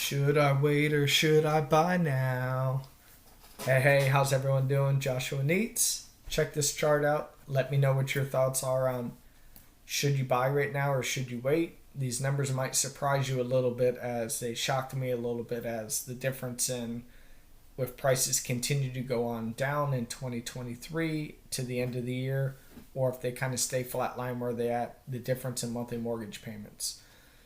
Should I wait or should I buy now? Hey, how's everyone doing? Joshua Neats. Check this chart out. Let me know what your thoughts are on should you buy right now or should you wait. These numbers might surprise you a little bit as they shocked me a little bit as the difference in if prices continue to go on down in 2023 to the end of the year or if they kind of stay flatline where they at, the difference in monthly mortgage payments.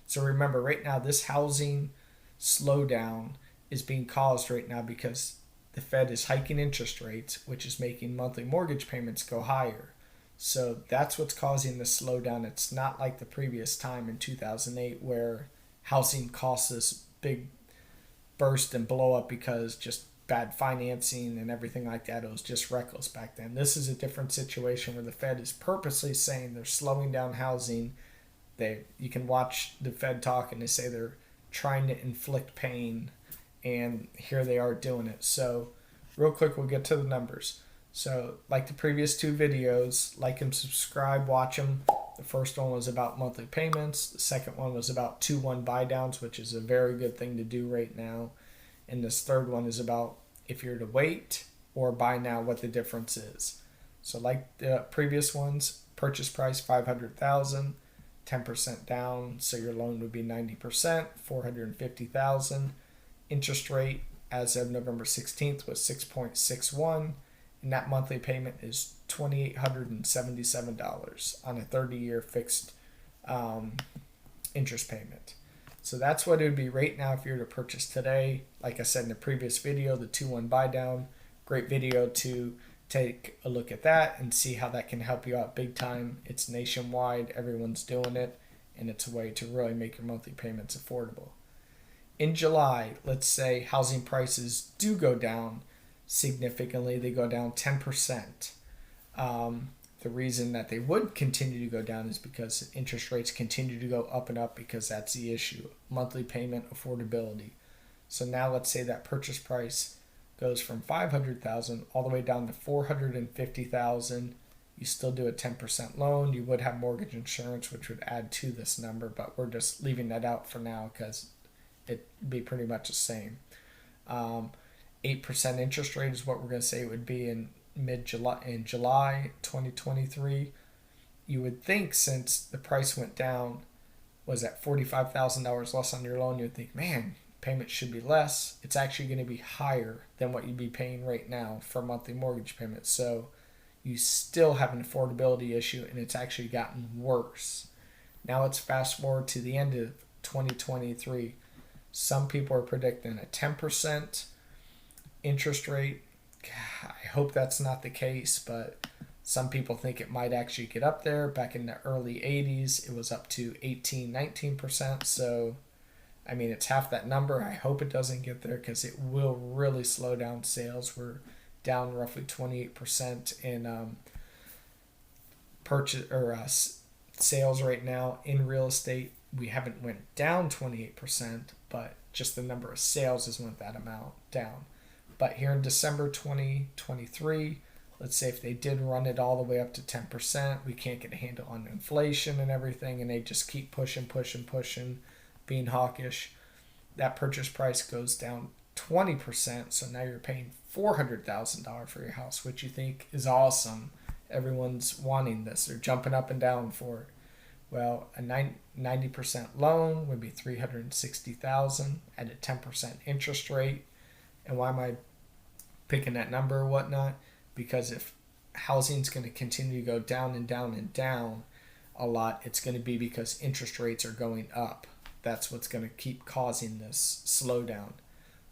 So remember, right now, this housing slowdown is being caused right now because the Fed is hiking interest rates, which is making monthly mortgage payments go higher. So that's what's causing the slowdown. It's not like the previous time in 2008 where housing caused this big burst and blow up because just bad financing and everything like that. It was just reckless back then. This is a different situation where the Fed is purposely saying they're slowing down housing. You can watch the Fed talk and they say they're trying to inflict pain, and here they are doing it. So real quick, we'll get to the numbers. So like the previous two videos, like and subscribe, watch them. The first one was about monthly payments. The second one was about 2-1 buy downs, which is a very good thing to do right now. And this third one is about if you're to wait or buy now, what the difference is. So like the previous ones, purchase price $500,000, 10% down, so your loan would be 90%, $450,000. Interest rate as of November 16th was 6.61, and that monthly payment is $2,877 on a 30-year fixed interest payment. So that's what it would be right now if you were to purchase today. Like I said in the previous video, the 2-1 buy down, great video to take a look at that and see how that can help you out big time. It's nationwide, everyone's doing it, and it's a way to really make your monthly payments affordable. In July, let's say housing prices do go down significantly. They go down 10%. The reason that they would continue to go down is because interest rates continue to go up and up because that's the issue. Monthly payment affordability. So now let's say that purchase price goes from $500,000 all the way down to $450,000. You still do a 10% loan. You would have mortgage insurance, which would add to this number, but we're just leaving that out for now because it'd be pretty much the same. 8% interest rate is what we're going to say it would be in July 2023. You would think since the price went down, was at $45,000 less on your loan, you would think, man, payment should be less. It's actually going to be higher than what you'd be paying right now for monthly mortgage payments. So you still have an affordability issue, and it's actually gotten worse. Now let's fast forward to the end of 2023. Some people are predicting a 10% interest rate. I hope that's not the case, but some people think it might actually get up there. Back in the early 80s, it was up to 18-19%. So I mean, it's half that number. I hope it doesn't get there because it will really slow down sales. We're down roughly 28% in purchase or sales right now in real estate. We haven't went down 28%, but just the number of sales has went that amount down. But here in December 2023, let's say if they did run it all the way up to 10%, we can't get a handle on inflation and everything, and they just keep pushing, being hawkish, that purchase price goes down 20%. So now you're paying $400,000 for your house, which you think is awesome. Everyone's wanting this. They're jumping up and down for it. Well, a 90% loan would be $360,000 at a 10% interest rate. And why am I picking that number or whatnot? Because if housing's going to continue to go down and down and down a lot, it's going to be because interest rates are going up. That's what's going to keep causing this slowdown.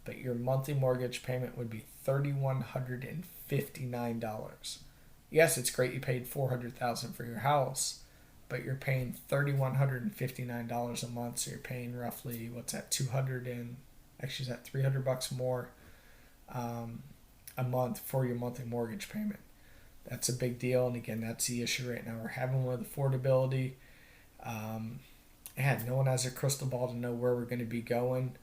But your monthly mortgage payment would be $3,159. Yes, it's great you paid $400,000 for your house, but you're paying $3,159 a month. So you're paying roughly, what's that, actually is that $300 more a month for your monthly mortgage payment. That's a big deal. And again, that's the issue right now we're having with affordability. No one has a crystal ball to know where we're going to be going.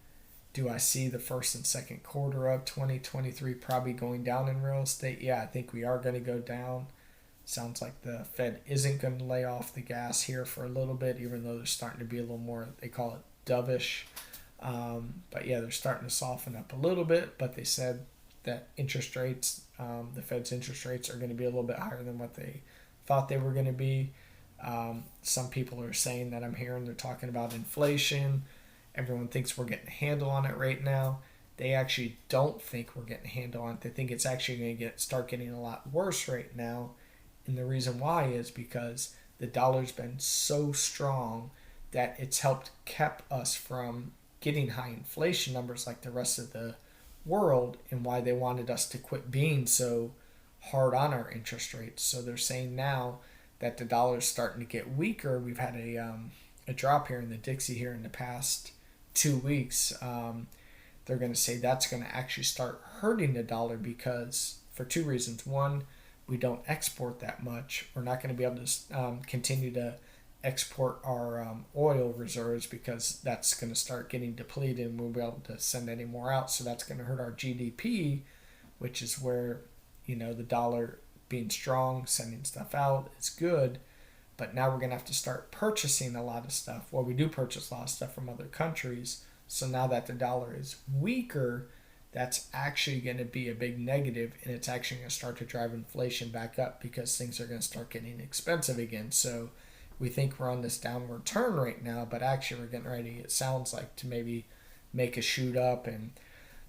Do I see the first and second quarter of 2023 probably going down in real estate? Yeah, I think we are going to go down. Sounds like the Fed isn't going to lay off the gas here for a little bit, even though they're starting to be a little more, they call it dovish. But yeah, they're starting to soften up a little bit. But they said that interest rates, the Fed's interest rates, are going to be a little bit higher than what they thought they were going to be. Some people are saying that I'm hearing they're talking about inflation. Everyone thinks we're getting a handle on it right now. They actually don't think we're getting a handle on it. They think it's actually going to start getting a lot worse right now. And the reason why is because the dollar's been so strong that it's helped kept us from getting high inflation numbers like the rest of the world, and why they wanted us to quit being so hard on our interest rates. So they're saying now that the dollar is starting to get weaker. We've had a drop here in the Dixie here in the past 2 weeks. They're going to say that's going to actually start hurting the dollar because for two reasons. One, we don't export that much. We're not going to be able to continue to export our oil reserves because that's going to start getting depleted and we'll be able to send any more out. So that's going to hurt our GDP, which is where, the dollar being strong, sending stuff out is good. But now we're going to have to start purchasing a lot of stuff. Well, we do purchase a lot of stuff from other countries. So now that the dollar is weaker, that's actually going to be a big negative, and it's actually going to start to drive inflation back up because things are going to start getting expensive again. So we think we're on this downward turn right now, but actually we're getting ready, it sounds like, to maybe make a shoot up, and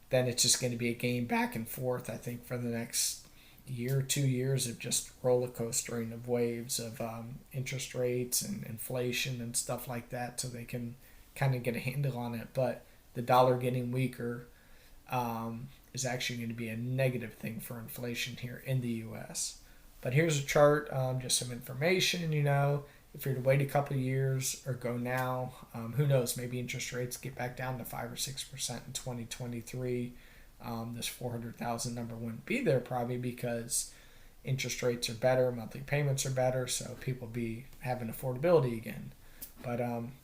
then it's just going to be a game back and forth, I think, for the next year, 2 years of just roller coastering of waves of interest rates and inflation and stuff like that, so they can kind of get a handle on it. But the dollar getting weaker is actually going to be a negative thing for inflation here in the U.S. But here's a chart, just some information. If you're to wait a couple of years or go now, who knows? Maybe interest rates get back down to 5 or 6% in 2023. This 400,000 number wouldn't be there probably because interest rates are better, monthly payments are better, so people be having affordability again. But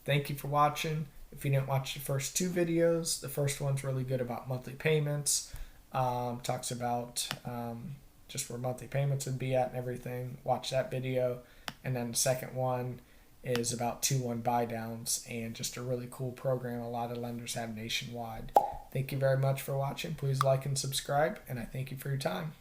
thank you for watching. If you didn't watch the first two videos, the first one's really good about monthly payments. Talks about just where monthly payments would be at and everything. Watch that video. And then the second one is about 2-1 buy downs and just a really cool program a lot of lenders have nationwide. Thank you very much for watching. Please like and subscribe, and I thank you for your time.